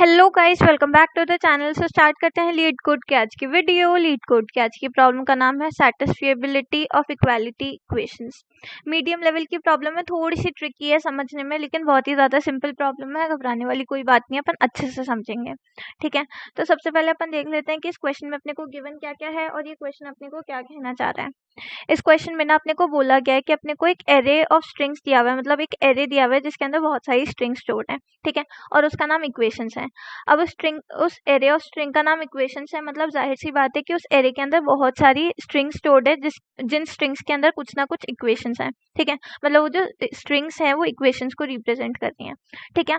Hello guys, welcome back to the channel. So start करते हैं leet code की आज की वीडियो। लीड कोड की आज की प्रॉब्लम का नाम है satisfiability of equality equations. Medium level की प्रॉब्लम है, थोड़ी सी ट्रिकी है समझने में, लेकिन बहुत ही ज़्यादा सिंपल प्रॉब्लम है। घबराने वाली कोई बात नहीं है, अपन अच्छे से समझेंगे। ठीक है, तो सबसे पहले अपन देख लेते हैं कि इस क्वेश्चन में अपने को गिवन क्या क्या है और ये क्वेश्चन अपने को क्या कहना चाह रहा है। इस क्वेश्चन में ना अपने को बोला गया है कि अपने को एक एरे ऑफ स्ट्रिंग्स दिया हुआ है, मतलब एक एरे दिया हुआ है जिसके अंदर बहुत सारी स्ट्रिंग्स स्टोर्ड है। ठीक है, और उसका नाम इक्वेशंस है। अब उस एरे ऑफ स्ट्रिंग का नाम इक्वेशंस है, मतलब जाहिर सी बात है कि उस एरे के अंदर बहुत सारी स्ट्रिंग्स स्टोर्ड है जिन स्ट्रिंग्स के अंदर कुछ ना कुछ इक्वेशंस हैं। ठीक है, मतलब वो जो स्ट्रिंग्स हैं वो इक्वेशंस को रिप्रेजेंट करती हैं। ठीक है,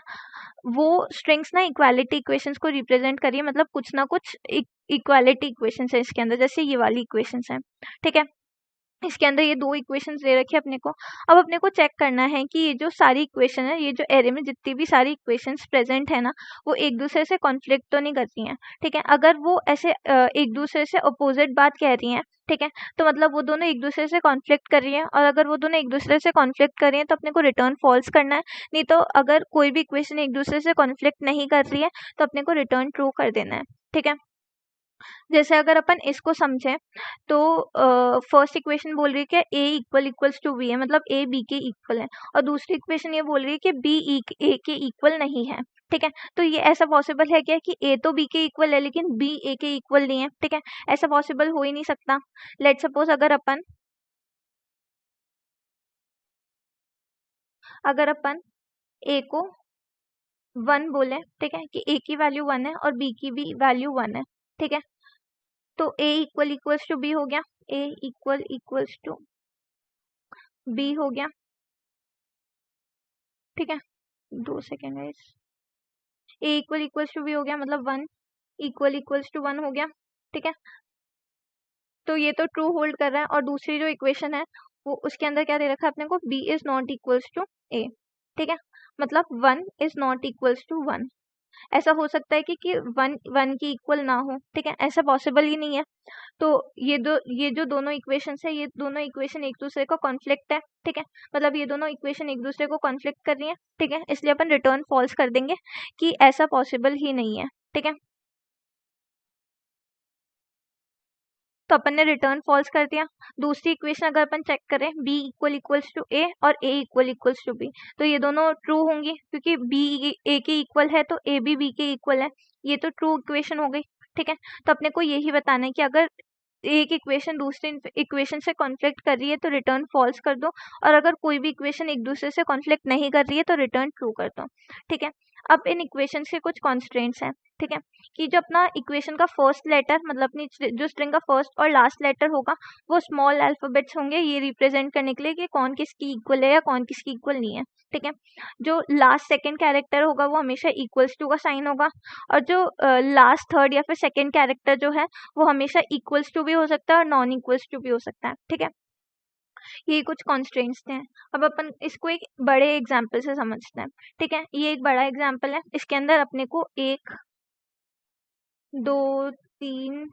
वो स्ट्रिंग्स ना इक्वालिटी इक्वेशंस को रिप्रेजेंट करिए, मतलब कुछ ना कुछ इक्वालिटी इक्वेशंस है इसके अंदर, जैसे ये वाली इक्वेशंस हैं। ठीक है, इसके अंदर ये दो इक्वेशंस दे रखी है अपने को। अब अपने को चेक करना है कि ये जो सारी इक्वेशन है, ये जो एरे में जितनी भी सारी इक्वेशंस प्रेजेंट है ना, वो एक दूसरे से कॉन्फ्लिक्ट तो नहीं करती हैं। ठीक है, अगर वो ऐसे एक दूसरे से अपोजिट बात कह रही हैं, ठीक है, तो मतलब वो दोनों एक दूसरे से कॉन्फ्लिक्ट कर रही हैं। और अगर वो दोनों एक दूसरे से कॉन्फ्लिक्ट कर रही हैं तो अपने को रिटर्न फॉल्स करना है। नहीं तो अगर कोई भी इक्वेशन एक दूसरे से कॉन्फ्लिक्ट नहीं कर रही है तो अपने को रिटर्न ट्रू कर देना है। ठीक है, जैसे अगर अपन इसको समझें तो फर्स्ट इक्वेशन बोल रही है कि ए इक्वल इक्वल्स टू बी है, मतलब ए बी के इक्वल है। और दूसरी इक्वेशन ये बोल रही है कि बी ए के इक्वल नहीं है। ठीक है, तो ये ऐसा पॉसिबल है क्या कि ए तो बी के इक्वल है लेकिन बी ए के इक्वल नहीं है। ठीक है, ऐसा पॉसिबल हो ही नहीं सकता। लेट सपोज अगर अपन ए को 1 बोले, ठीक है, कि ए की वैल्यू 1 है और बी की भी वैल्यू 1 है। ठीक है, तो A equal equals to B हो गया, A equal equals to B हो गया। ठीक है, 2 second guys. A equal equals to B हो गया, मतलब 1 इक्वल इक्वल्स टू 1 हो गया। ठीक है, तो ये तो ट्रू होल्ड कर रहा है। और दूसरी जो इक्वेशन है वो उसके अंदर क्या दे रखा है अपने को, B is not equals to A. ठीक है, मतलब 1 इज नॉट इक्वल्स टू 1। ऐसा हो सकता है कि 1 की इक्वल ना हो। ठीक है, ऐसा पॉसिबल ही नहीं है। तो ये जो दोनों इक्वेशंस है, ये दोनों इक्वेशन एक दूसरे को कॉन्फ्लिक्ट है। ठीक है, मतलब ये दोनों इक्वेशन एक दूसरे को कॉन्फ्लिक्ट कर रही है। ठीक है, इसलिए अपन रिटर्न फॉल्स कर देंगे कि ऐसा पॉसिबल ही नहीं है। ठीक है, तो अपन ने रिटर्न फॉल्स कर दिया। दूसरी इक्वेशन अगर अपन चेक करें, बी इक्वल इक्वल्स टू ए और ए इक्वल इक्वल्स टू बी, तो ये दोनों ट्रू होंगी क्योंकि बी ए के इक्वल है तो ए भी बी के इक्वल है। ये तो ट्रू इक्वेशन हो गई। ठीक है, तो अपने को यही बताना है कि अगर एक इक्वेशन दूसरे इक्वेशन से कॉन्फ्लिक्ट कर रही है तो रिटर्न फॉल्स कर दो, और अगर कोई भी इक्वेशन एक दूसरे से कॉन्फ्लिक्ट नहीं कर रही है तो रिटर्न ट्रू कर दो। ठीक है, अब इन इक्वेशन के कुछ कॉन्स्ट्रेंट्स हैं। ठीक है, कि जो अपना इक्वेशन का फर्स्ट लेटर, मतलब अपनी जो स्ट्रिंग का फर्स्ट और लास्ट लेटर होगा वो स्मॉल अल्फाबेट्स होंगे, ये रिप्रेजेंट करने के लिए कि कौन किसकी इक्वल है या कौन किसकी इक्वल नहीं है। ठीक है, जो लास्ट सेकंड कैरेक्टर होगा वो हमेशा इक्वल्स टू का साइन होगा, और जो लास्ट थर्ड या फिर सेकंड कैरेक्टर जो है वो हमेशा इक्वल्स टू भी हो सकता है और नॉन इक्वल्स टू भी हो सकता है। ठीक है, ये कुछ कॉन्स्ट्रेंट्स थे। अब अपन इसको एक बड़े एग्जाम्पल से समझते हैं। ठीक है, ये एक बड़ा एग्जाम्पल है। इसके अंदर अपने को 1 2 3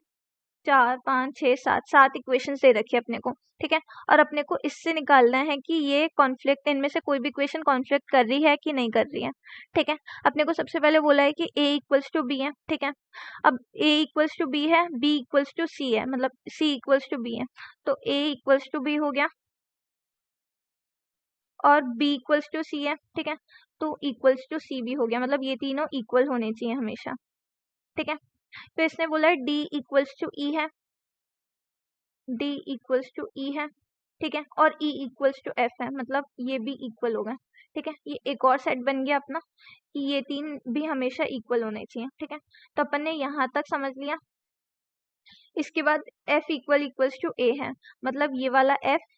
4 5 6 7 इक्वेशन दे रखी है अपने को। ठीक है, और अपने को इससे निकालना है कि ये कॉन्फ्लिक्ट, इनमें से कोई भी इक्वेशन कॉन्फ्लिक्ट कर रही है कि नहीं कर रही है। ठीक है, अपने को सबसे पहले बोला है कि a इक्वल्स टू बी है। ठीक है, अब a इक्वल्स टू बी है, b इक्वल्स टू c है, मतलब c इक्वल्स टू b है, तो a इक्वल्स टू b हो गया और b इक्वल्स टू c है। ठीक है, तो इक्वल्स टू c भी हो गया, मतलब ये तीनों इक्वल होने चाहिए हमेशा। ठीक है, तो इसने बोला है d इक्वल्स टू e है, d इक्वल्स टू e है। ठीक है, और e इक्वल्स टू f है, मतलब ये भी इक्वल होगा। ठीक है, ये एक और सेट बन गया अपना कि ये तीन भी हमेशा इक्वल होने चाहिए। ठीक है, तो अपन ने यहाँ तक समझ लिया। इसके बाद f equal equals to a है, मतलब ये वाला f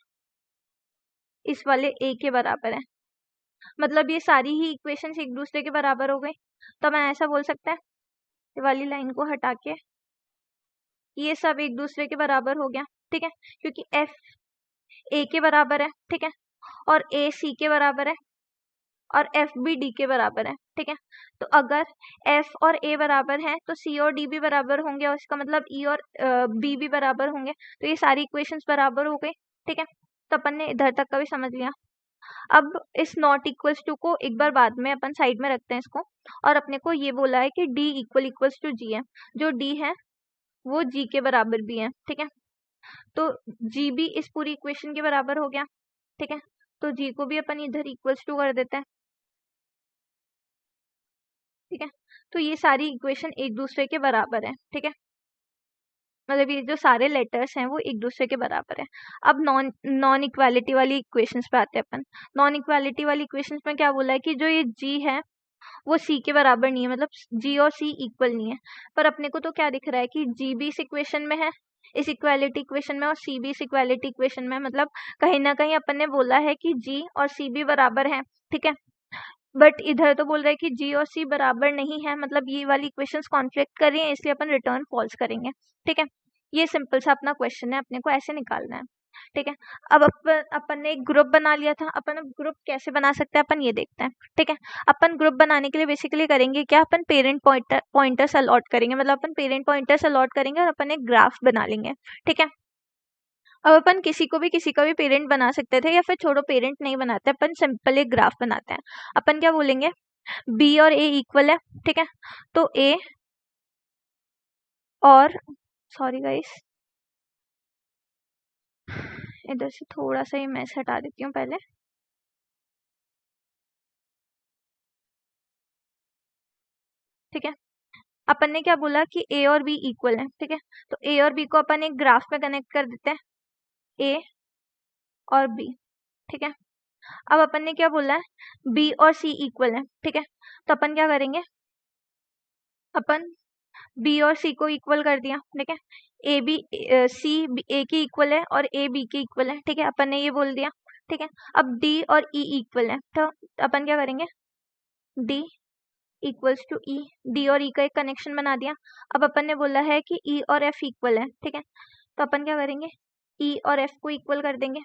इस वाले a के बराबर है, मतलब ये सारी ही इक्वेशंस एक दूसरे के बराबर हो गई। तो मैं ऐसा बोल सकता है, ये वाली लाइन को हटा के ये सब एक दूसरे के बराबर हो गया। ठीक है, क्योंकि f a के बराबर है। ठीक है, और a c के बराबर है और f भी d के बराबर है। ठीक है, तो अगर f और a बराबर हैं तो c और d भी बराबर होंगे, और इसका मतलब e और b भी बराबर होंगे। तो ये सारी इक्वेशंस बराबर हो गई। ठीक है, तो अपन ने इधर तक का भी समझ लिया। अब इस नॉट इक्वल्स टू को एक बार बाद में अपन साइड में रखते हैं इसको। और अपने को ये बोला है कि डी इक्वल्स टू जी है, जो डी है वो जी के बराबर भी है, ठीक है। तो जी भी इस पूरी इक्वेशन के बराबर हो गया, ठीक है। तो जी को भी अपन इधर इक्वल्स टू कर देते हैं, ठीक है। तो ये सारी इक्वेशन एक दूसरे के बराबर है, ठीक है। मतलब ये जो सारे लेटर्स हैं वो एक दूसरे के बराबर है। अब नॉन नॉन इक्वालिटी वाली इक्वेशंस पे आते हैं अपन। नॉन इक्वालिटी वाली इक्वेशंस में क्या बोला है कि जो ये जी है वो सी के बराबर नहीं है, मतलब जी और सी इक्वल नहीं है। पर अपने को तो क्या दिख रहा है कि जी भी इस इक्वेशन में है, इस इक्वालिटी इक्वेशन में, और सी भी इस इक्वालिटी इक्वेशन में, मतलब कहीं ना कहीं अपन ने बोला है कि जी और सी भी बराबर है, ठीक है। बट इधर तो बोल रहा है कि जी और सी बराबर नहीं है, मतलब ये वाली इक्वेशंस कॉन्फ्लिक्ट कर रही हैं, इसलिए अपन रिटर्न फॉल्स करेंगे, ठीक है। ये सिंपल सा अपना क्वेश्चन है, अपने को ऐसे निकालना है, ठीक है। अब अपन ने एक ग्रुप बना लिया था, अपन अब ग्रुप कैसे बना सकते हैं अपन ये देखते हैं, ठीक है। अपन ग्रुप बनाने के लिए बेसिकली करेंगे क्या, अपन पेरेंट पॉइंटर्स अलॉट करेंगे, मतलब अपन पेरेंट पॉइंटर्स अलॉट करेंगे और अपन एक ग्राफ बना लेंगे, ठीक है। अब अपन किसी का भी पेरेंट बना सकते थे, या फिर छोड़ो पेरेंट नहीं बनाते, अपन सिंपल एक ग्राफ बनाते हैं। अपन क्या बोलेंगे, बी और ए इक्वल है, ठीक है। तो ए और, सॉरी गाइस, इधर से थोड़ा सा ये मैस हटा देती हूँ पहले, ठीक है। अपन ने क्या बोला कि ए और बी इक्वल है, ठीक है। तो ए और बी को अपन एक ग्राफ में कनेक्ट कर देते हैं, ए और बी, ठीक है। अब अपन ने क्या बोला है, बी और सी इक्वल है, ठीक है। तो अपन क्या करेंगे, अपन बी और सी को इक्वल कर दिया, ठीक है। ए बी सी ए की इक्वल है और ए बी की इक्वल है, ठीक है, अपन ने ये बोल दिया, ठीक है। अब डी और ई इक्वल है, तो अपन क्या करेंगे, D equals to E, D और ई का एक कनेक्शन बना दिया। अब अपन ने बोला है कि ई और एफ इक्वल है, ठीक है। तो अपन क्या करेंगे, ई और एफ को इक्वल कर देंगे।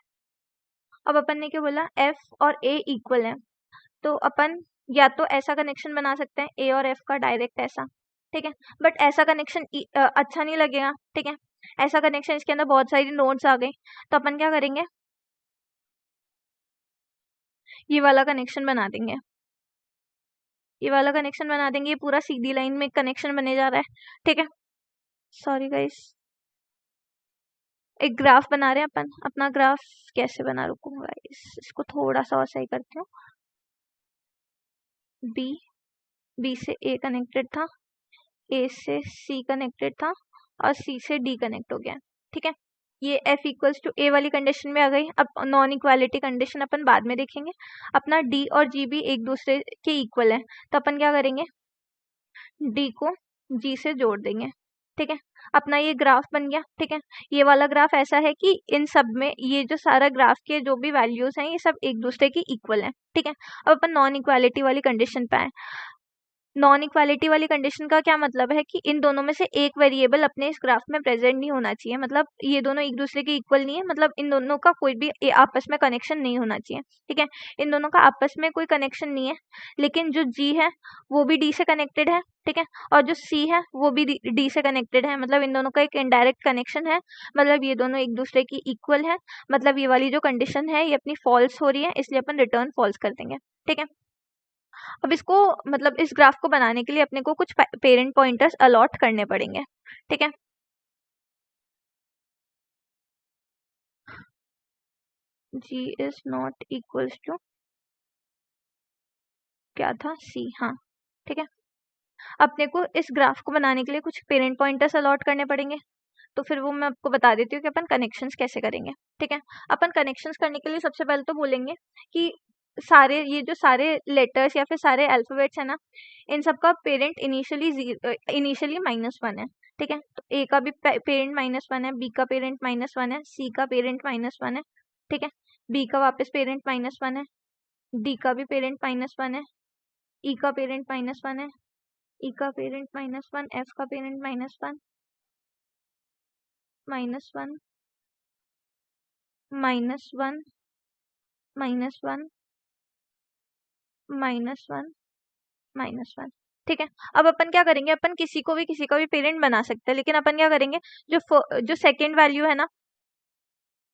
अब अपन ने क्या बोला, एफ और ए इक्वल है, तो अपन या तो ऐसा कनेक्शन बना सकते हैं ए और एफ का डायरेक्ट ऐसा, ठीक है। बट ऐसा कनेक्शन अच्छा नहीं लगेगा, ठीक है। ऐसा कनेक्शन, इसके अंदर बहुत सारी नोड्स आ गई, तो अपन क्या करेंगे, ये वाला कनेक्शन बना देंगे, ये वाला कनेक्शन बना देंगे, ये पूरा सीधी लाइन में कनेक्शन बने जा रहा है, ठीक है। सॉरी गाइस, एक ग्राफ बना रहे हैं अपन, अपना ग्राफ कैसे बना, रुकूंगा गाइस, इसको थोड़ा सा और सही करती हूँ। बी से ए कनेक्टेड था, ए से सी कनेक्टेड था, और सी से डी कनेक्ट हो गया, ठीक है। ये एफ इक्वल्स टू ए वाली कंडीशन में आ गई। अब नॉन इक्वालिटी कंडीशन अपन बाद में देखेंगे। अपना डी और जी भी एक दूसरे के इक्वल है, तो अपन क्या करेंगे, डी को जी से जोड़ देंगे, ठीक है। अपना ये ग्राफ बन गया, ठीक है। ये वाला ग्राफ ऐसा है कि इन सब में ये जो सारा ग्राफ के जो भी वैल्यूज हैं ये सब एक दूसरे के इक्वल हैं, ठीक है। अब अपन नॉन इक्वालिटी वाली कंडीशन पे आए। नॉन इक्वालिटी वाली कंडीशन का क्या मतलब है कि इन दोनों में से एक वेरिएबल अपने इस ग्राफ में प्रेजेंट नहीं होना चाहिए, मतलब ये दोनों एक दूसरे के इक्वल नहीं है, मतलब इन दोनों का कोई भी आपस में कनेक्शन नहीं होना चाहिए, ठीक है। इन दोनों का आपस में कोई कनेक्शन नहीं है, लेकिन जो जी है वो भी डी से कनेक्टेड है, ठीक है। और जो सी है वो भी डी से कनेक्टेड है, मतलब इन दोनों का एक इनडायरेक्ट कनेक्शन है, मतलब ये दोनों एक दूसरे की इक्वल है। मतलब ये वाली जो कंडीशन है ये अपनी फॉल्स हो रही है, इसलिए अपन रिटर्न फॉल्स कर देंगे, ठीक है। अब इसको, मतलब इस ग्राफ को बनाने के लिए अपने को कुछ पेरेंट पॉइंटर्स अलॉट करने पड़ेंगे, ठीक है। जी इज नॉट इक्वल्स टू क्या था, सी, हाँ, ठीक है। अपने को इस ग्राफ को बनाने के लिए कुछ पेरेंट पॉइंटर्स अलॉट करने पड़ेंगे, तो फिर वो मैं आपको बता देती हूँ कि अपन कनेक्शंस कैसे करेंगे, ठीक है। अपन कनेक्शंस करने के लिए सबसे पहले तो बोलेंगे कि सारे ये जो सारे लेटर्स या फिर सारे अल्फाबेट्स है ना, इन सब का पेरेंट इनिशियली -1 है, ठीक है। तो ए का भी पेरेंट -1 है, बी का पेरेंट -1 है, सी का पेरेंट -1 है, ठीक है। बी का वापस पेरेंट -1 है, डी का भी पेरेंट -1 है, ई का पेरेंट -1 है, ई का पेरेंट -1, एफ का पेरेंट -1, -1, -1, -1, -1, -1, ठीक है। अब अपन क्या करेंगे, अपन किसी का भी पेरेंट बना सकते हैं, लेकिन अपन क्या करेंगे, जो सेकेंड वैल्यू है ना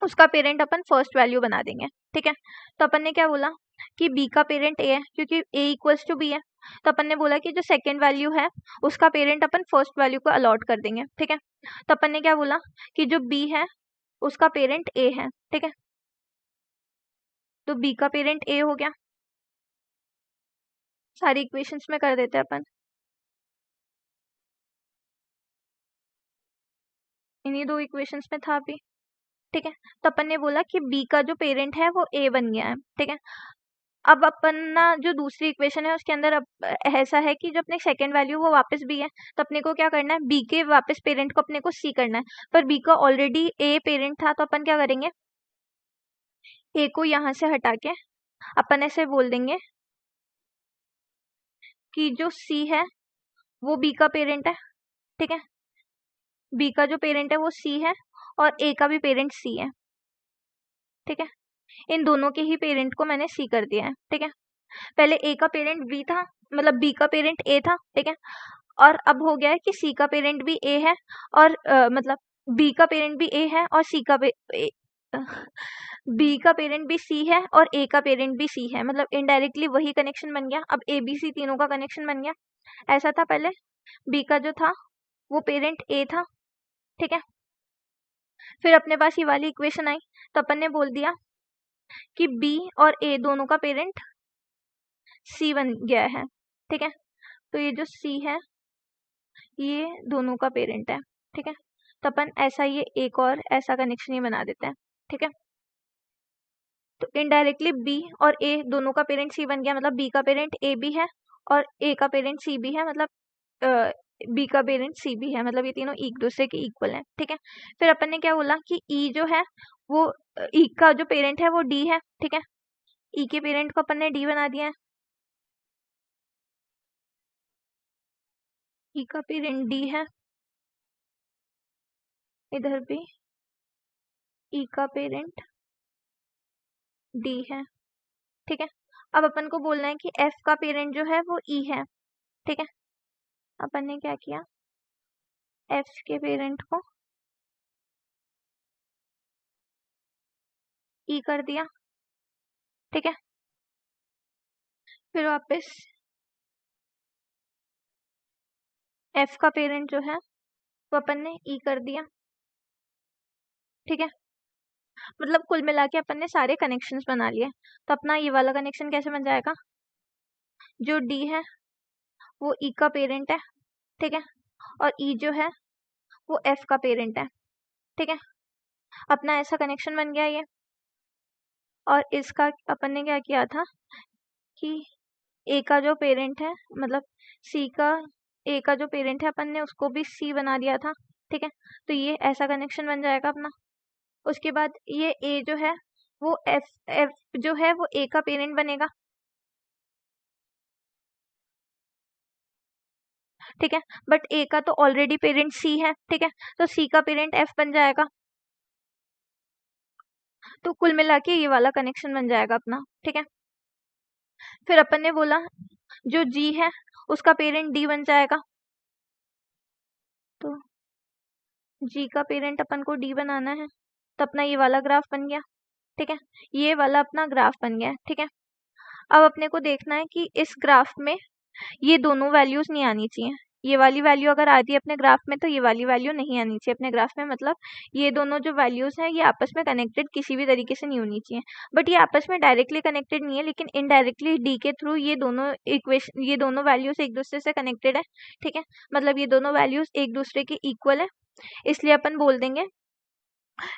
उसका पेरेंट अपन फर्स्ट वैल्यू बना देंगे, ठीक है। तो अपन ने क्या बोला कि बी का पेरेंट ए है, क्योंकि ए इक्वल्स टू बी है, तो अपन ने बोला कि जो सेकेंड वैल्यू है उसका पेरेंट अपन फर्स्ट वैल्यू को अलॉट कर देंगे, ठीक है। तो अपन ने क्या बोला कि जो बी है उसका पेरेंट ए है, ठीक है। तो बी का पेरेंट ए हो गया। सारी इक्वेशंस में कर देते हैं अपन, इन्हीं दो इक्वेशंस में था अभी, ठीक है। तो अपन ने बोला कि बी का जो पेरेंट है वो ए बन गया है, ठीक है। अब अपन ना जो दूसरी इक्वेशन है उसके अंदर अब ऐसा है कि जो अपने सेकंड वैल्यू वो वापस बी है, तो अपने को क्या करना है, बी के वापस पेरेंट को अपने को सी करना है। पर बी का ऑलरेडी ए पेरेंट था, तो अपन क्या करेंगे, ए को यहाँ से हटा के अपन ऐसे बोल देंगे कि जो सी है वो बी का पेरेंट है, ठीक है। बी का जो पेरेंट है वो सी है और ए का भी पेरेंट सी है, ठीक है। इन दोनों के ही पेरेंट को मैंने सी कर दिया है, ठीक है। पहले ए का पेरेंट बी था, मतलब बी का पेरेंट ए था, ठीक है। और अब हो गया है कि सी का पेरेंट भी ए है और मतलब बी का पेरेंट भी ए है और बी का पेरेंट भी सी है और ए का पेरेंट भी सी है, मतलब इनडायरेक्टली वही कनेक्शन बन गया। अब ए बी सी तीनों का कनेक्शन बन गया। ऐसा था पहले, बी का जो था वो पेरेंट ए था, ठीक है। फिर अपने पास ये वाली इक्वेशन आई, तो अपन ने बोल दिया कि बी और ए दोनों का पेरेंट सी बन गया है, ठीक है। तो ये जो सी है ये दोनों का पेरेंट है, ठीक है। तो अपन ऐसा ये एक और ऐसा कनेक्शन ही बना देते हैं, ठीक है। तो इनडायरेक्टली बी और ए दोनों का पेरेंट सी बन गया, मतलब बी का पेरेंट ए भी है और ए का पेरेंट सी भी है, मतलब बी का पेरेंट सी भी है, मतलब ये तीनों एक दूसरे के इक्वल हैं, ठीक है। फिर अपन ने क्या बोला कि ई जो है वो ई का जो पेरेंट है वो डी है, ठीक है। ई के पेरेंट को अपन ने डी बना दिया है, ई का पेरेंट डी है, इधर भी ई का पेरेंट डी है, ठीक है। अब अपन को बोलना है कि एफ का पेरेंट जो है वो ई है, ठीक है। अपन ने क्या किया, एफ के पेरेंट को ई कर दिया, ठीक है। फिर वापस एफ का पेरेंट जो है वो अपन ने ई कर दिया, ठीक है। मतलब कुल मिला के अपन ने सारे कनेक्शंस बना लिए। तो अपना ये वाला कनेक्शन कैसे बन जाएगा, जो डी है वो ई का पेरेंट है, ठीक है। और ई जो है वो एफ का पेरेंट है, ठीक है। अपना ऐसा कनेक्शन बन गया ये। और इसका अपन ने क्या किया था कि ए का जो पेरेंट है, मतलब सी का ए का जो पेरेंट है अपन ने उसको भी सी बना दिया था, ठीक है। तो ये ऐसा कनेक्शन बन जाएगा अपना। उसके बाद ये ए जो है वो एफ एफ जो है वो ए का पेरेंट बनेगा, ठीक है। बट ए का तो ऑलरेडी पेरेंट सी है, ठीक है। तो सी का पेरेंट एफ बन जाएगा। तो कुल मिला के ये वाला कनेक्शन बन जाएगा अपना, ठीक है। फिर अपन ने बोला जो जी है उसका पेरेंट डी बन जाएगा, तो जी का पेरेंट अपन को डी बनाना है। तो अपना ये वाला ग्राफ बन गया, ठीक है। ये वाला अपना ग्राफ बन गया, ठीक है। अब अपने को देखना है कि इस ग्राफ में ये दोनों वैल्यूज नहीं आनी चाहिए। ये वाली वैल्यू अगर आती है अपने ग्राफ में तो ये वाली वैल्यू नहीं आनी चाहिए अपने ग्राफ में, मतलब ये दोनों जो वैल्यूज हैं ये आपस में कनेक्टेड किसी भी तरीके से नहीं होनी चाहिए। बट ये आपस में डायरेक्टली कनेक्टेड नहीं है, लेकिन इनडायरेक्टली डी के थ्रू ये दोनों वैल्यूज एक दूसरे से कनेक्टेड है, ठीक है। मतलब ये दोनों वैल्यूज एक दूसरे के इक्वल है, इसलिए अपन बोल देंगे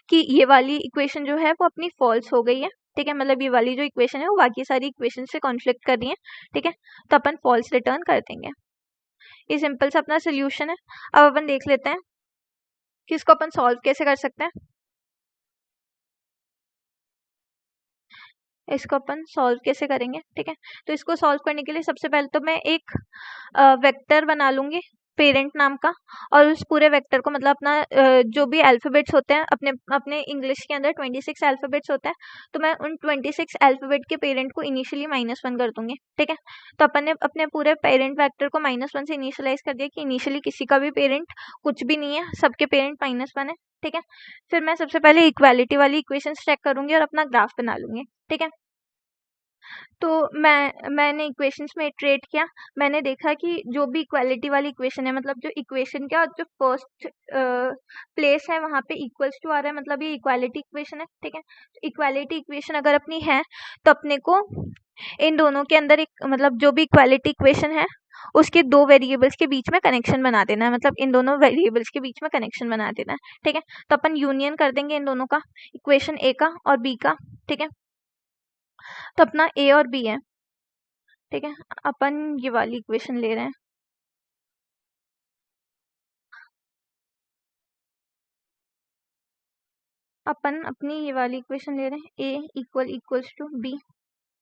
कि ये वाली इक्वेशन जो है वो अपनी फॉल्स हो गई है, ठीक है। मतलब ये वाली जो इक्वेशन है वो बाकी सारी इक्वेशन से कॉन्फ्लिक्ट कर रही है, ठीक है। तो अपन फॉल्स रिटर्न कर देंगे। ये सिंपल सा अपना सोल्यूशन है। अब अपन देख लेते हैं कि इसको अपन सॉल्व कैसे कर सकते हैं। इसको अपन सॉल्व कैसे करेंगे, ठीक है। तो इसको सॉल्व करने के लिए सबसे पहले तो मैं एक वेक्टर बना लूंगी पेरेंट नाम का, और उस पूरे वेक्टर को, मतलब अपना जो भी अल्फाबेट्स होते हैं अपने अपने इंग्लिश के अंदर 26 अल्फाबेट्स होते हैं, तो मैं उन 26 अल्फाबेट के पेरेंट को इनिशियली -1 कर दूंगी, ठीक है। तो अपन ने अपने पूरे पेरेंट वेक्टर को -1 से इनिशियलाइज कर दिया कि इनिशियली किसी का भी पेरेंट कुछ भी नहीं है, सबके पेरेंट -1 है, ठीक है। फिर मैं सबसे पहले इक्वालिटी वाली इक्वेशन चेक करूंगी और अपना ग्राफ बना लूंगी, ठीक है। तो मैंने इक्वेशंस में इटरेट किया, मैंने देखा कि जो भी इक्वालिटी वाली इक्वेशन है, मतलब जो इक्वेशन का जो फर्स्ट प्लेस है वहाँ पे इक्वल्स टू आ रहा है, मतलब ये इक्वालिटी इक्वेशन है, ठीक है। इक्वालिटी इक्वेशन अगर अपनी है तो अपने को इन दोनों के अंदर एक, मतलब जो भी इक्वालिटी इक्वेशन है उसके दो वेरिएबल्स के बीच में कनेक्शन बना देना है, मतलब इन दोनों वेरिएबल्स के बीच में कनेक्शन बना देना है, ठीक है। तो अपन यूनियन कर देंगे इन दोनों का, इक्वेशन ए का और बी का, ठीक है। तो अपना ए और बी है, ठीक है। अपन ये वाली इक्वेशन ले रहे हैं, अपन अपनी ये वाली इक्वेशन ले रहे हैं, ए इक्वल्स टू बी,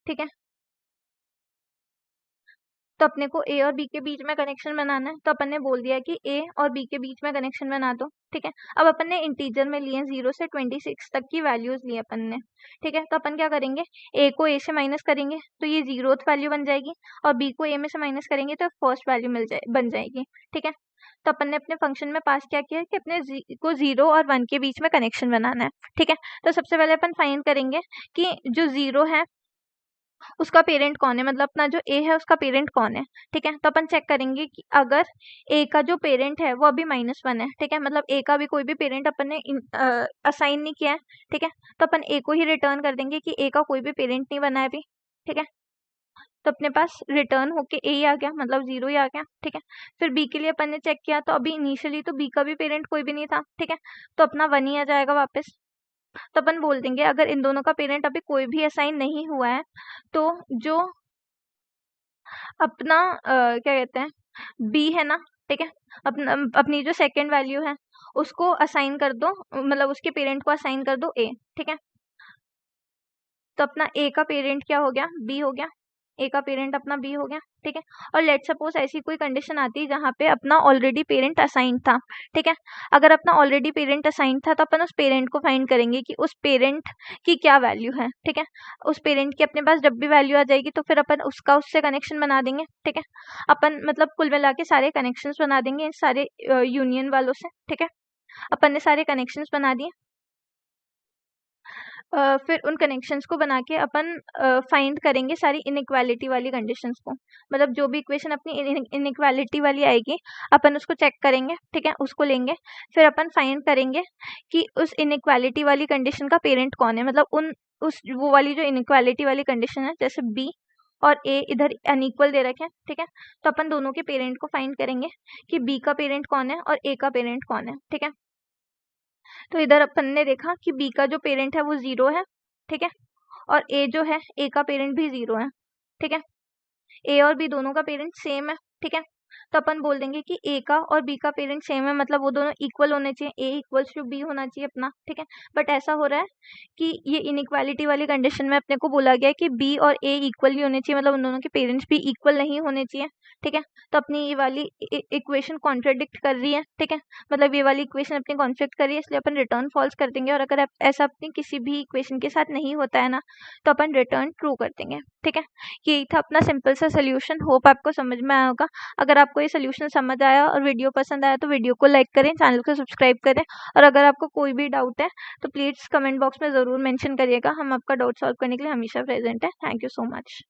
ठीक है। तो अपने को ए और बी के बीच में कनेक्शन बनाना है, तो अपन ने बोल दिया कि ए और बी के बीच में कनेक्शन बना दो, ठीक है। अब अपन ने इंटीजर में लिए 0 से 26 तक की वैल्यूज ली अपन ने, ठीक है। तो अपन क्या करेंगे, ए को ए से माइनस करेंगे तो ये 0th वैल्यू बन जाएगी, और बी को ए में से माइनस करेंगे तो फर्स्ट वैल्यू बन जाएगी, ठीक है। तो अपन ने अपने फंक्शन में पास क्या किया कि अपने को 0 और 1 के बीच में कनेक्शन बनाना है, ठीक है। तो सबसे पहले अपन फाइंड करेंगे कि जो 0 है उसका पेरेंट कौन है, मतलब अपना जो ए है उसका पेरेंट कौन है, ठीक है। तो अपन चेक करेंगे कि अगर ए का जो पेरेंट है वो अभी -1 है, ठीक है, मतलब ए का भी कोई भी पेरेंट अपन ने असाइन नहीं किया है, ठीक है। तो अपन ए को ही रिटर्न कर देंगे कि ए का कोई भी पेरेंट नहीं बना है अभी, ठीक है। तो अपने पास रिटर्न होके ए ही आ गया, मतलब 0 ही आ गया, ठीक है। फिर बी के लिए अपन ने चेक किया तो अभी इनिशियली तो बी का भी पेरेंट कोई भी नहीं था, ठीक है। तो अपना 1 ही आ जाएगा वापस। तो अपन बोल देंगे अगर इन दोनों का पेरेंट अभी कोई भी असाइन नहीं हुआ है तो जो अपना क्या कहते हैं बी है ना, ठीक है, अपनी जो सेकंड वैल्यू है उसको असाइन कर दो, मतलब उसके पेरेंट को असाइन कर दो ए, ठीक है। तो अपना ए का पेरेंट क्या हो गया, बी हो गया, ए का पेरेंट अपना बी हो गया, ठीक है। और लेट सपोज ऐसी कोई कंडीशन आती है जहाँ पे अपना ऑलरेडी पेरेंट असाइन था, ठीक है। अगर अपना ऑलरेडी पेरेंट असाइन था तो अपन उस पेरेंट को फाइंड करेंगे कि उस पेरेंट की क्या वैल्यू है, ठीक है। उस पेरेंट की अपने पास जब भी वैल्यू आ जाएगी तो फिर अपन उसका उससे कनेक्शन बना देंगे, ठीक है। अपन मतलब कुल मिला के सारे कनेक्शंस बना देंगे सारे यूनियन वालों से, ठीक है। अपन ने सारे कनेक्शंस बना दिए। फिर उन कनेक्शंस को बना के अपन फाइंड करेंगे सारी इनइक्वालिटी वाली कंडीशंस को, मतलब जो भी इक्वेशन अपनी इनइक्वालिटी वाली आएगी अपन उसको चेक करेंगे, ठीक है, उसको लेंगे। फिर अपन फाइंड करेंगे कि उस इनइक्वालिटी वाली कंडीशन का पेरेंट कौन है, मतलब उस वो वाली जो इनइक्वालिटी वाली कंडीशन है, जैसे बी और ए इधर अनइक्वल दे रखे हैं, ठीक है। तो अपन दोनों के पेरेंट को फाइंड करेंगे कि बी का पेरेंट कौन है और ए का पेरेंट कौन है, ठीक है। तो इधर अपन ने देखा कि बी का जो पेरेंट है वो 0 है, ठीक है, और ए जो है ए का पेरेंट भी 0 है, ठीक है। ए और बी दोनों का पेरेंट सेम है, ठीक है। तो अपन बोल देंगे कि ए का और बी का पेरेंट सेम है, मतलब वो दोनों इक्वल होने चाहिए, ए इक्वल्स टू बी होना चाहिए अपना, ठीक है। बट ऐसा हो रहा है कि ये इनइक्वालिटी वाली कंडीशन में अपने को बोला गया है कि बी और ए इक्वल ही होने चाहिए, मतलब उन दोनों के पेरेंट्स भी इक्वल नहीं होने चाहिए, ठीक है। तो अपनी ये वाली इक्वेशन कॉन्ट्रडिक्ट कर रही है, ठीक है, मतलब ये वाली इक्वेशन अपनी कॉन्फ्लिक्ट कर रही है, इसलिए अपन रिटर्न फॉल्स कर देंगे। और अगर ऐसा अपनी किसी भी इक्वेशन के साथ नहीं होता है ना तो अपन रिटर्न ट्रू कर देंगे, ठीक है। यही था अपना सिंपल सा सोल्यूशन, होप आपको समझ में आया होगा। अगर आपको ये सोल्यूशन समझ आया और वीडियो पसंद आया तो वीडियो को लाइक करें, चैनल को सब्सक्राइब करें, और अगर आपको कोई भी डाउट है तो प्लीज़ कमेंट बॉक्स में ज़रूर मेंशन करिएगा, हम आपका डाउट सॉल्व करने के लिए हमेशा प्रेजेंट है। Thank you so much.